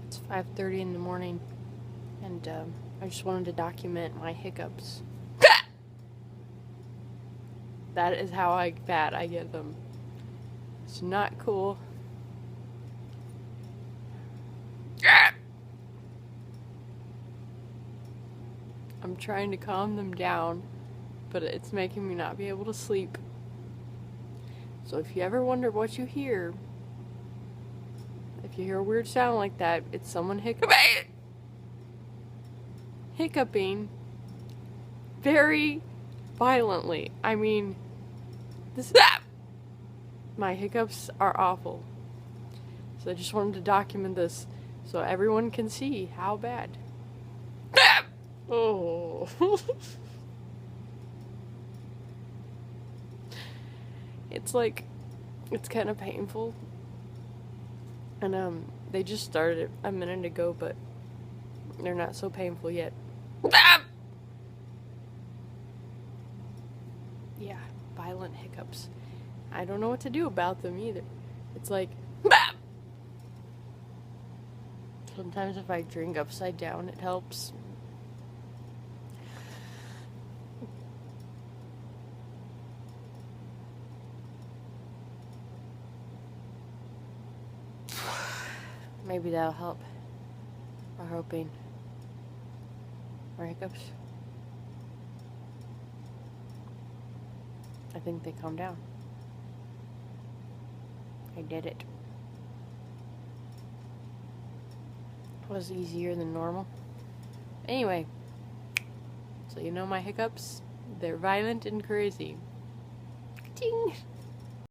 It's 5:30 in the morning, and I just wanted to document my hiccups. That is how bad I get them. It's not cool. I'm trying to calm them down, but it's making me not be able to sleep. So if you ever wonder what you hear, if you hear a weird sound like that, it's someone hiccuping very violently. I mean, my hiccups are awful. So I just wanted to document this so everyone can see how bad. Oh. It's kind of painful. And they just started it a minute ago, but they're not so painful yet. Yeah, violent hiccups. I don't know what to do about them either. It's like sometimes if I drink upside down, it helps. Maybe that'll help. We're hoping. More hiccups. I think they calmed down. I did it. It was easier than normal. Anyway, so you know my hiccups? They're violent and crazy. Ding!